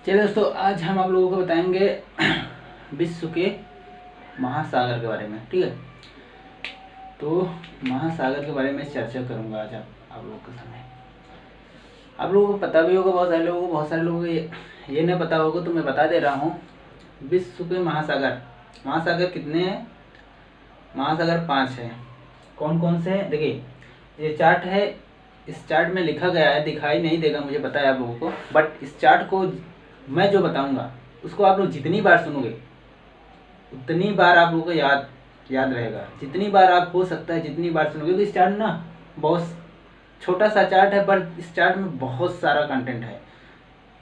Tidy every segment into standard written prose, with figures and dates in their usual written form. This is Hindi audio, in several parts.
चलिए दोस्तों, आज हम आप लोगों को बताएंगे विश्व के महासागर के बारे में। ठीक है, तो महासागर के बारे में चर्चा करूंगा आज आप लोगों के सामने। आप लोगों को पता भी होगा, बहुत सारे लोगों को ये नहीं पता होगा, तो मैं बता दे रहा हूँ। विश्व के महासागर कितने हैं? महासागर 5 हैं। कौन कौन से हैं? देखिए, ये चार्ट है, इस चार्ट में लिखा गया है, दिखाई नहीं देगा मुझे पता है आप लोगों को, बट इस चार्ट को मैं जो बताऊंगा उसको आप लोग जितनी बार सुनोगे उतनी बार आप लोगों को याद रहेगा। जितनी बार आप हो सकता है जितनी बार सुनोगे, क्योंकि इस चार्ट ना बहुत छोटा सा चार्ट है, पर इस चार्ट में बहुत सारा कंटेंट है।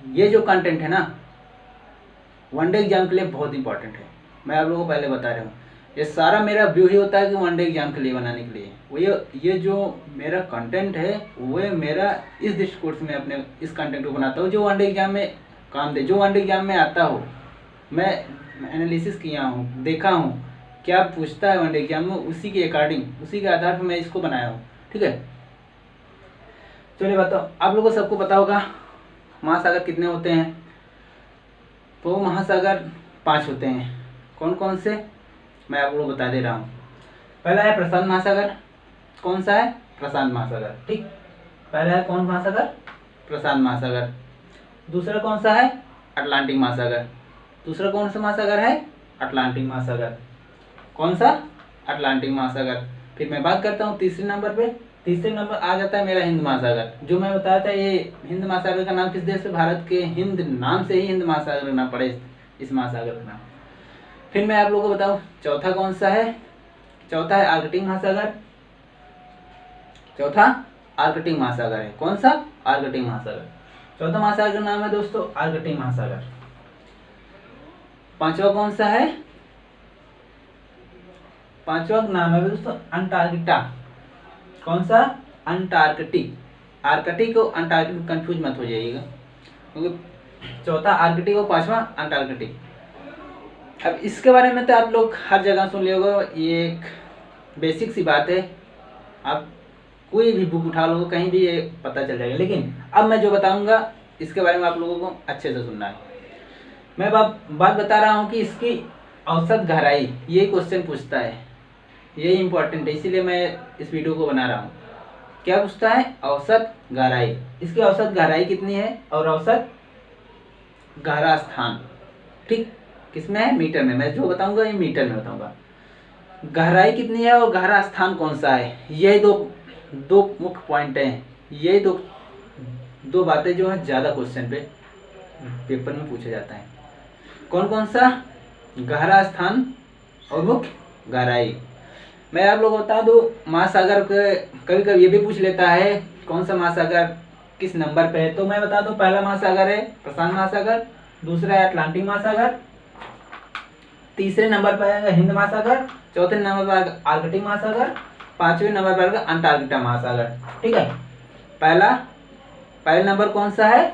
ये जो कंटेंट है ना, वनडे एग्जाम के लिए बहुत इंपॉर्टेंट है। मैं आप लोगों को पहले बता रहा हूँ, ये सारा मेरा व्यू ही होता है कि वनडे एग्जाम के लिए बनाने के लिए। वो ये जो मेरा कंटेंट है वो मेरा इस दृष्टिकोण से मैं अपने इस कंटेंट को बनाता हूँ जो वनडे एग्जाम में काम दे, जो वनडे एग्जाम में आता हो। मैं एनालिसिस किया हूँ, देखा हूँ क्या पूछता है वनडे एग्जाम में, उसी के अकॉर्डिंग, उसी के आधार पर मैं इसको बनाया हूँ। ठीक है, चलिए बताओ, आप लोगों को सबको पता होगा महासागर कितने होते हैं। तो महासागर 5 होते हैं। कौन कौन से, मैं आप लोगों को बता दे रहा हूँ। पहला है प्रशांत महासागर। कौन सा है? प्रशांत महासागर। ठीक, पहला है कौन महासागर? प्रशांत महासागर। दूसरा कौन सा है? अटलांटिक महासागर। दूसरा कौन सा महासागर है? अटलांटिक महासागर। कौन सा? अटलांटिक महासागर। फिर मैं बात करता हूँ तीसरे नंबर पे। तीसरे नंबर आ जाता है मेरा हिंद महासागर। जो मैं बताया था, ये हिंद महासागर का नाम किस देश से? भारत के हिंद नाम से ही हिंद महासागर नाम पड़े इस महासागर का नाम। फिर मैं आप लोगों को बताऊँ चौथा कौन सा है? चौथा है आर्कटिक महासागर। चौथा आर्कटिक महासागर है। कौन सा? आर्कटिक महासागर। चौथा महासागर का नाम है दोस्तों आर्कटिक महासागर। पांचवा कौन सा है? पांचवा नाम है दोस्तों अंटार्कटिका। कौन सा? अंटार्कटिक। आर्कटिक और अंटार्कटिक कंफ्यूज मत हो जाइएगा, क्योंकि चौथा आर्कटिक और पांचवा अंटार्कटिक। अब इसके बारे में तो आप लोग हर जगह सुन लियोगे, ये एक बेसिक सी बात है। आप कोई भी बुक उठा लो, कहीं भी ये पता चल जाएगा। लेकिन अब मैं जो बताऊंगा इसके बारे में आप लोगों को अच्छे से सुनना है। मैं बात बता रहा हूँ कि इसकी औसत गहराई, ये क्वेश्चन पूछता है, ये इम्पोर्टेंट है, इसीलिए मैं इस वीडियो को बना रहा हूँ। क्या पूछता है? औसत गहराई। इसकी औसत गहराई कितनी है और औसत गहरा स्थान। ठीक, किसमें है? मीटर में। मैं जो बताऊंगा ये मीटर में बताऊंगा। गहराई कितनी है और गहरा स्थान कौन सा है, यही दो मुख्य पॉइंट हैं। यही दो बातें जो है ज़्यादा क्वेश्चन पे पेपर में पूछा जाता है। कौन कौन सा? गहरा स्थान और मुख्य गहराई। मैं आप लोगों को बता दूं, महासागर के कभी कभी ये भी पूछ लेता है कौन सा महासागर किस नंबर पे है। तो मैं बता दूं, पहला महासागर है प्रशांत महासागर, दूसरा है अटलांटिक महासागर, तीसरे नंबर पर है हिंद महासागर, चौथे नंबर पर आर्कटिक महासागर, पांचवें नंबर पर अंटार्कटिका महासागर। ठीक है, पहले नंबर कौन सा है?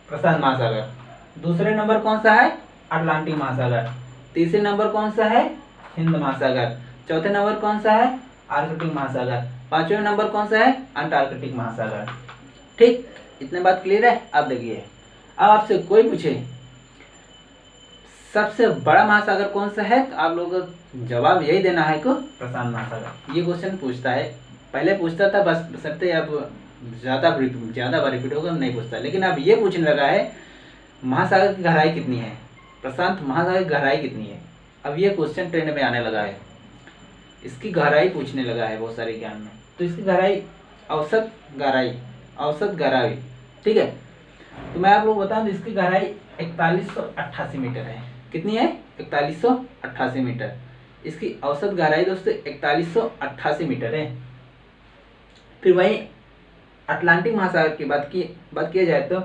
प्रशांत महासागर। दूसरे नंबर कौन सा है? अटलांटिक महासागर। तीसरे नंबर कौन सा है? हिंद महासागर। चौथे नंबर कौन सा है? आर्कटिक महासागर। पांचवें नंबर कौन सा है? अंटार्कटिक महासागर। ठीक, इतने बात क्लियर है। अब देखिए, अब आपसे कोई पूछे सबसे बड़ा महासागर कौन सा है, तो आप लोगों को जवाब यही देना है कि प्रशांत महासागर। ये क्वेश्चन पूछता है, पहले पूछता था बस बशर्ते अब ज़्यादा बार रिपीट होगा, नहीं पूछता। लेकिन अब ये पूछने लगा है महासागर की गहराई कितनी है, प्रशांत महासागर की गहराई कितनी है। अब ये क्वेश्चन ट्रेंड में आने लगा है, इसकी गहराई पूछने लगा है बहुत सारे ज्ञान में। तो इसकी गहराई, औसत गहराई। ठीक है, तो मैं आप लोग बता दूं इसकी गहराई 4188 मीटर है। कितनी है? 4188 मीटर। इसकी औसत गहराई दोस्तों 4188 मीटर है। फिर वहीं अटलांटिक महासागर की बात किया जाए तो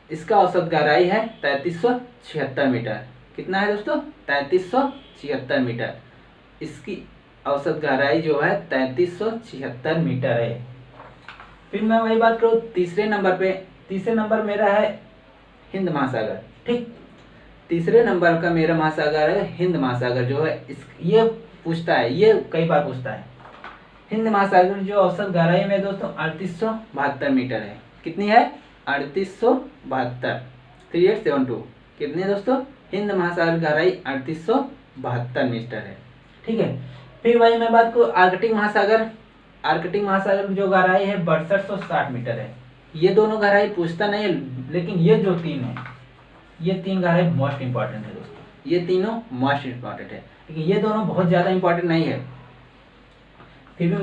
इसका औसत गहराई है 3376 मीटर। कितना है दोस्तों? 3376 मीटर। इसकी औसत गहराई जो है 3376 मीटर है। फिर मैं वही बात करूँ तीसरे नंबर पे। तीसरे नंबर मेरा है हिंद महासागर। ठीक, तीसरे नंबर का मेरा महासागर है हिंद महासागर। जो है ये पूछता है, ये कई बार पूछता है। हिंद महासागर जो औसत गहराई में दोस्तों 3872 मीटर है। कितनी है? 3872। 3872 कितने दोस्तों? हिंद महासागर की गहराई 3872 मीटर है। ठीक है, फिर वही मैं बात को आर्कटिक महासागर, आर्कटिक महासागर की जो गहराई है 6260 मीटर है। ये दोनों गहराई पूछता नहीं है, लेकिन ये जो तीन है, ये तीन गहराई मोस्ट इंपॉर्टेंट है दोस्तों, ये तीनों मोस्ट इंपॉर्टेंट है, लेकिन ये दोनों बहुत ज्यादा इंपॉर्टेंट नहीं है। फिर भी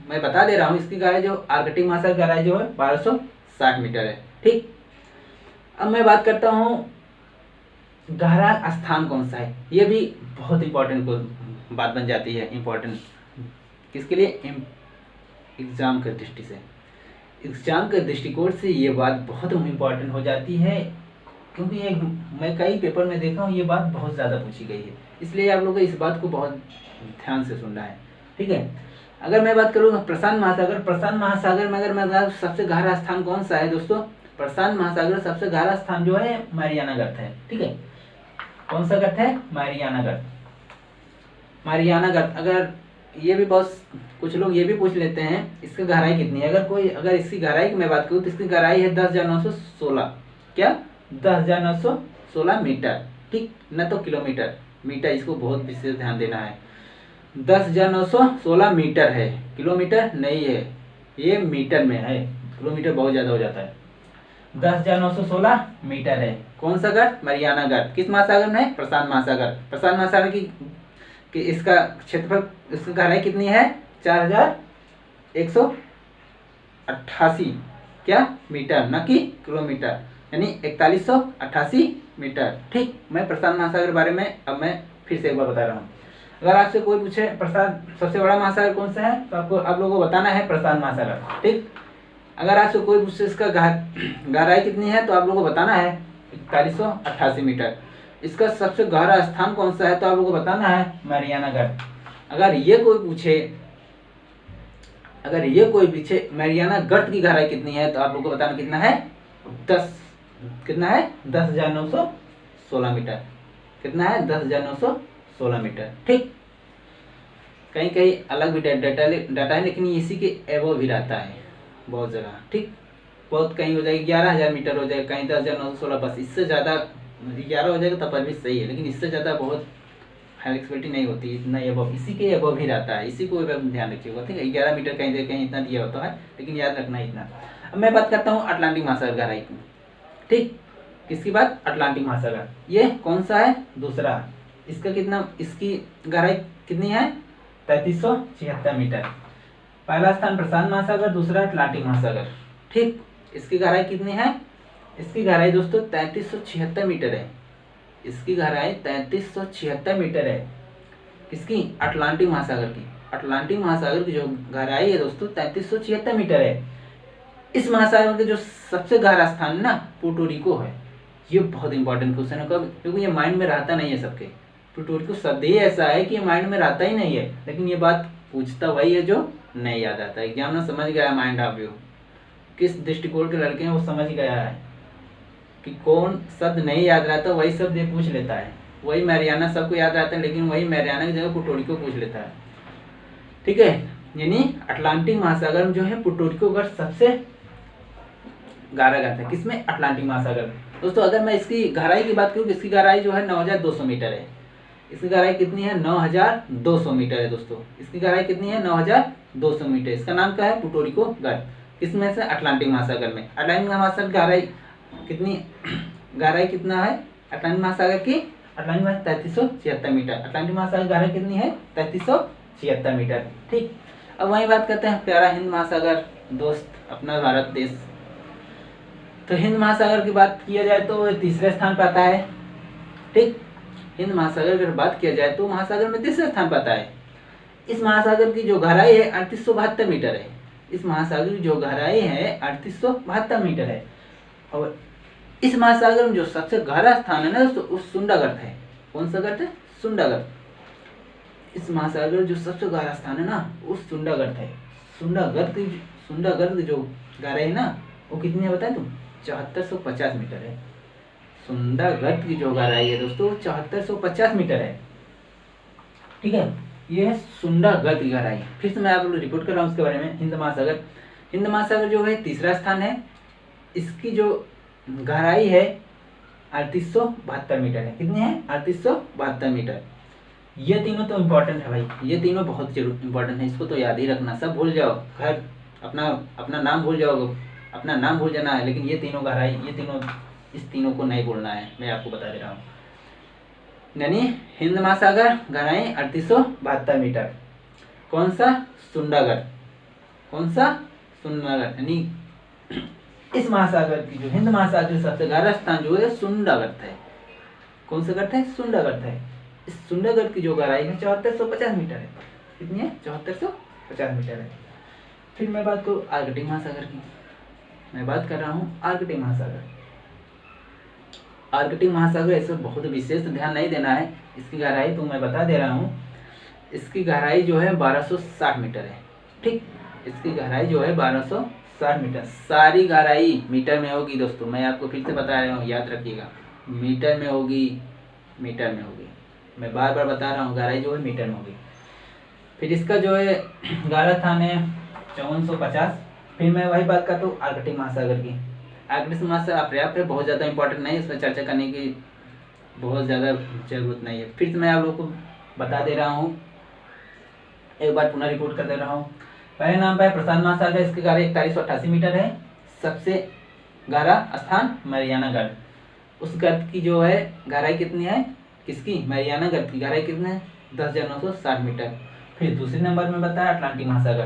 मैं बता दे रहा हूँ, इसकी गहराई जो आर्कटिक महासागर की गहराई जो है 1260 मीटर है। ठीक, अब मैं बात करता हूँ गहरा स्थान कौन सा है। ये भी बहुत इंपॉर्टेंट बात बन जाती है, इंपॉर्टेंट किसके लिए? एग्जाम के दृष्टि से, एग्जाम के दृष्टिकोण से ये बात बहुत इंपॉर्टेंट हो जाती है, क्योंकि ये मैं कई पेपर में देखा हूँ, ये बात बहुत ज़्यादा पूछी गई है, इसलिए आप लोगों को इस बात को बहुत ध्यान से सुनना है। ठीक है, अगर मैं बात करूँ प्रशांत महासागर, प्रशांत महासागर में अगर मैं सबसे गहरा स्थान कौन सा है दोस्तों? प्रशांत महासागर सबसे गहरा स्थान जो है मारियाना गर्त है। ठीक है, कौन सा गर्त है? मारियाना गर्त, मारियाना गर्त। अगर ये भी बहुत कुछ लोग ये भी पूछ लेते हैं इसकी गहराई कितनी है। अगर इसकी गहराई की मैं बात करूँ तो इसकी गहराई है 10,916, क्या? 10,916 मीटर। ठीक, न तो किलोमीटर, मीटर, इसको बहुत विशेष ध्यान देना है। 10,916 मीटर है, किलोमीटर नहीं है, ये मीटर में है, किलोमीटर बहुत ज्यादा हो जाता है। 10,916 मीटर है। कौन सा गर्त? मारियाना गर्त। किस महासागर में है? प्रशांत महासागर। प्रशांत महासागर की इसका क्षेत्रफल, इसकी गहराई कितनी है? 4,188 क्या मीटर, न कि किलोमीटर, यानी 4188 मीटर। ठीक, मैं प्रशांत महासागर के बारे में अब मैं फिर से एक बार बता रहा हूँ। अगर आपसे कोई पूछे प्रशांत सबसे बड़ा महासागर कौन सा है, तो आपको आप लोगों को बताना है प्रशांत महासागर। ठीक, अगर आपसे कोई पूछे इसका गहराई कितनी है, तो आप लोगों को बताना है 4188 मीटर। इसका सबसे गहरा स्थान कौन सा है, तो आप लोगों को बताना है मारियाना गर्त। अगर ये कोई पूछे मारियाना गर्त की गहराई कितनी है, तो आप लोगों को बताना कितना है? 10,916 मीटर। कितना है? 10,916 मीटर। ठीक, कहीं कहीं अलग भी डाटा है, लेकिन इसी के एबव भी रहता है बहुत जगह। ठीक, बहुत कहीं हो जाएगी 11,000 मीटर हो जाएगा, कहीं 10,916, बस इससे ज़्यादा 11 हो जाएगा तब पर भी सही है, लेकिन इससे ज़्यादा बहुत फ्लेक्सिबिलिटी नहीं होती, इतना एबव, इसी के एबव ही रहता है, इसी को ध्यान रखिएगा। ठीक है, 11 मीटर कहीं कहीं इतना दिया होता है, लेकिन याद रखना इतना। अब मैं बात करता हूँ अटलांटिक महासागर गहराई की। ठीक, किसकी बात? अटलांटिक महासागर। ये कौन सा है? दूसरा। इसका कितना, इसकी गहराई कितनी है? 3376 मीटर। पहला स्थान प्रशांत महासागर, दूसरा अटलांटिक महासागर। ठीक, इसकी गहराई कितनी है? इसकी गहराई दोस्तों 3376 मीटर है। इसकी गहराई 3376 मीटर है। किसकी? अटलांटिक महासागर की। अटलांटिक महासागर की जो गहराई है दोस्तों 3376 मीटर है। इस महासागर के जो सबसे गहरा स्थान है ना, पुर्टो रिको है। ये बहुत इंपॉर्टेंट क्वेश्चन है, कब, क्योंकि ये माइंड में रहता नहीं है सबके। पुर्टो रिको शब्द ही ऐसा है कि ये माइंड में रहता ही नहीं है, लेकिन ये बात पूछता वही है जो नहीं याद आता है। एग्जाम में समझ गया माइंड ऑफ व्यू, किस दृष्टिकोण के लड़के हैं वो समझ गया है कि कौन शब्द नहीं याद रहता वही शब्द ये पूछ लेता है। वही मैरियाना सबको याद रहता है, लेकिन वही मैरियाना की जगह पुर्टो रिको पूछ लेता है। ठीक है, यानी अटलांटिक महासागर में जो है पुर्टो रिको का सबसे गहरा गर्त है। किसमें? अटलांटिक महासागर में। दोस्तों अगर मैं इसकी गहराई की बात करूँ, इसकी गहराई जो है 9,200 मीटर है। इसकी गहराई कितनी है? 9,200 मीटर है दोस्तों। इसकी गहराई कितनी है? 9,200 मीटर। इसका नाम क्या है? पुर्टो रिको गर्त। किसमें से? अटलांटिक महासागर में। अटलांटिक महासागर गहराई कितनी, गहराई कितना है अटलांटिक महासागर की? अटलांटिक महासागर 3376 मीटर। अटलांटिक महासागर गहराई कितनी है? 3376 मीटर। ठीक, अब वही बात करते हैं प्यारा हिंद महासागर दोस्त, अपना भारत देश। तो हिंद महासागर की बात किया जाए तो तीसरे स्थान पर आता है। ठीक, हिंद महासागर की बात किया जाए तो महासागर में तीसरे स्थान पर आता है। इस महासागर की जो गहराई है 3872 मीटर है। इस महासागर की जो गहराई है 3872 मीटर है। और इस महासागर में जो सबसे गहरा स्थान है ना दोस्तों, वो सुंडा गर्त है। कौन सा गर्त है? सुंडा गर्त। इस महासागर में जो सबसे गहरा स्थान है ना, वो सुंडा गर्त है। सुंडा गर्त की जो गहराई है ना, वो कितनी है बताए तुम? 7450 मीटर है। सुंडा गर्त की जो गहराई है दोस्तों 7450 मीटर है। ठीक है, ये है सुंडा गर्त की गहराई। फिर से मैं आप लोग रिपोर्ट कर रहा हूँ उसके बारे में। हिंद महासागर, हिंद महासागर जो है तीसरा स्थान है। इसकी जो गहराई है 3872 मीटर है। कितने हैं? 3872 मीटर। ये तीनों तो इम्पोर्टेंट है भाई, ये तीनों बहुत जरूर इम्पोर्टेंट है, इसको तो याद ही रखना। सब भूल जाओ, घर अपना अपना नाम भूल जाओ, अपना नाम भूल जाना है, लेकिन ये तीनों गहराई, ये तीनों, इस तीनों को नहीं भूलना है, मैं आपको बता दे रहा हूँ। यानी हिंद महासागर गहराई 3872 मीटर। कौन सा? सुंडागढ़। कौन सा? सुंडागढ़। यानी इस महासागर की, जो हिंद महासागर की सबसे गहरा स्थान जो है सुंडागढ़ है। कौन सा गढ़ है? सुंडागढ़ है। इस सुंडागढ़ की जो गहराई है 7450 मीटर है। कितनी है? 7450 मीटर है। फिर मैं बात करूँ आर्कटिक महासागर की, मैं बात कर रहा हूँ आर्कटिक महासागर। आर्कटिक महासागर इसमें बहुत विशेष ध्यान नहीं देना है, इसकी गहराई तो मैं बता दे रहा हूँ। इसकी गहराई जो है 1260 मीटर है। ठीक, इसकी गहराई जो है 1260 मीटर। सारी गहराई मीटर में होगी दोस्तों, मैं आपको फिर से बता रहा हूँ, याद रखिएगा, मीटर में होगी, मीटर में होगी। मैं बार बार बता रहा हूँ, गहराई जो है मीटर में होगी। फिर इसका जो है गहरा स्थान है 5450। फिर मैं वही बात करता हूँ आर्कटिक महासागर की। आर्कटिक महासागर पर्याप्त है, बहुत ज़्यादा इंपॉर्टेंट नहीं है, इसमें चर्चा करने की बहुत ज़्यादा जरूरत नहीं है। फिर मैं आप लोगों को बता दे रहा हूँ, एक बार पुनः रिपोर्ट कर दे रहा हूँ। पहले नंबर पर प्रशांत महासागर, इसकी गहराई 4188 मीटर है। सबसे गहरा स्थान मैरियाना गर्त। उस गर्त की जो है गहराई कितनी है? किसकी? मैरियाना गर्त की गहराई कितनी है? 10,960 मीटर। फिर दूसरे नंबर में बताया अटलांटिक महासागर,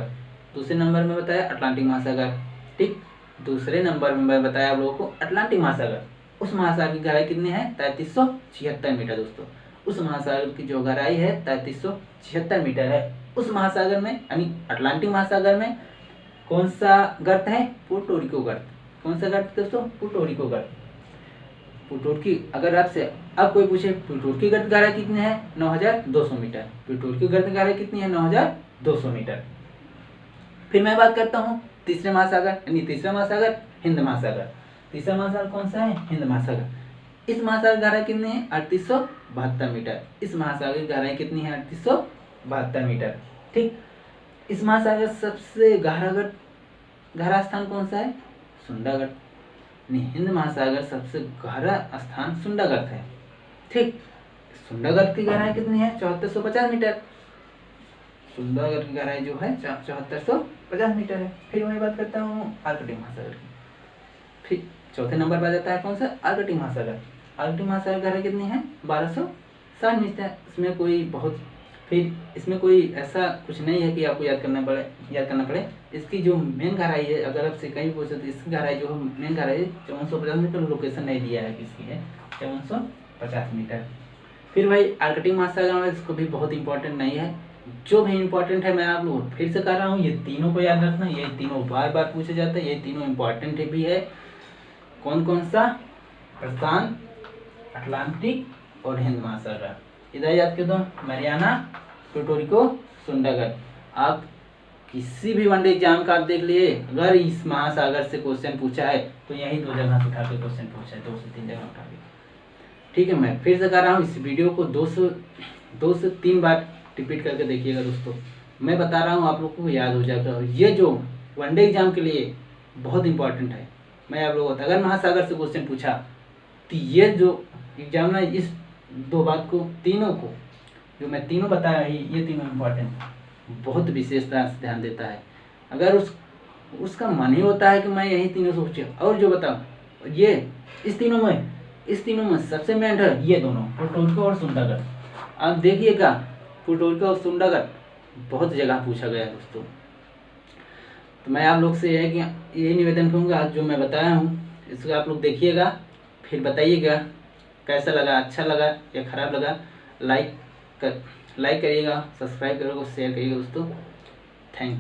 दूसरे नंबर में बताया अटलांटिक महासागर। ठीक, दूसरे नंबर में मैं बताया आप लोगों को अटलांटिक महासागर। उस महासागर की गहराई कितनी है? 3376 मीटर दोस्तों। उस महासागर की जो गहराई है 3376 मीटर है। उस महासागर में, यानी अटलांटिक महासागर में कौन सा गर्त है? पुर्टो रिको गर्त। कौन सा गर्त दोस्तों? पुर्टो रिको गर्त। पुर्टोरिको, अगर आपसे अब कोई पूछे पुर्टोरिको गर्त गहराई कितनी है? 9200 मीटर। पुर्टोरिको गर्त गहराई कितनी है? 9200 मीटर। फिर मैं बात करता हूँ तीसरे महासागर, यानी तीसरा महासागर हिंद महासागर। तीसरा महासागर कौन सा है? हिंद महासागर। इस महासागर गहराई कितनी है? 3872 मीटर। इस महासागर की गहराई कितनी है? 3872 मीटर। ठीक, इस महासागर सबसे गहरा स्थान कौन सा है? सुंडागढ़। हिंद महासागर सबसे गहरा स्थान सुंडागढ़ है। ठीक, सुंडागढ़ की गहराई कितनी है? 7450 मीटर। सुंडागढ़ की गहराई जो है 7450 मीटर है। फिर मैं बात करता हूँ आर्कटिक महासागर की। फिर चौथे नंबर पर आ जाता है कौन सा? आर्कटिक महासागर। आर्कटिक महासागर गहराई कितनी है? 1260 मीटर। इसमें कोई बहुत, फिर इसमें कोई ऐसा कुछ नहीं है कि आपको याद करना पड़े। इसकी जो मेन गहराई है, अगर आपसे कहीं पूछे तो इसकी गहराई जो है मेन गहराई है 5450 मीटर। लोकेशन नहीं दिया है किसकी है, 5450 मीटर। फिर भाई आर्कटिक महासागर में इसको भी बहुत इंपॉर्टेंट नहीं है, जो भी इम्पोर्टेंट है मैं आप लोग फिर से कर रहा हूँ, ये तीनों को याद रखना। ये तीनों बार बार पूछे जाते हैं, ये तीनों इम्पोर्टेंट भी है। कौन कौन सा? प्रशांत, अटलांटिक और हिंद महासागर। इधर याद कर दो, मैरियाना, पुर्टो रिको, सुंडागढ़। आप किसी भी वनडे एग्जाम का आप देख लिए, अगर इस महासागर से क्वेश्चन पूछा है तो यही दो जगह से उठा के क्वेश्चन पूछा है, 2 से 3 जगह उठा के। ठीक है, मैं फिर से कर रहा हूँ, इस वीडियो को 2 से 3 बार रिपीट करके देखिएगा दोस्तों। मैं बता रहा हूँ, आप लोग को याद हो जाएगा। ये जो वनडे एग्जाम के लिए बहुत इंपॉर्टेंट है। मैं आप लोगों को, अगर महासागर से क्वेश्चन पूछा तो ये जो एग्जाम ना, इस 2 बात को, तीनों को जो मैं तीनों बताया है, ये तीनों इम्पोर्टेंट, बहुत विशेषता से ध्यान देता है। अगर उसका मन ही होता है कि मैं यही तीनों सोचे और जो बताऊँ, ये इस तीनों में सबसे मेन है ये दोनों, पुर्टो रिको और सुंडागढ़। आप देखिएगा, पुर्टो रिको और सुंडागढ़ बहुत जगह पूछा गया है दोस्तों। तो मैं आप लोग से यही निवेदन करूँगा, जो मैं बताया हूँ इसको आप लोग देखिएगा, फिर बताइएगा कैसा लगा, अच्छा लगा या ख़राब लगा। लाइक करिएगा, सब्सक्राइब करिएगा, शेयर करिएगा दोस्तों। Thank you.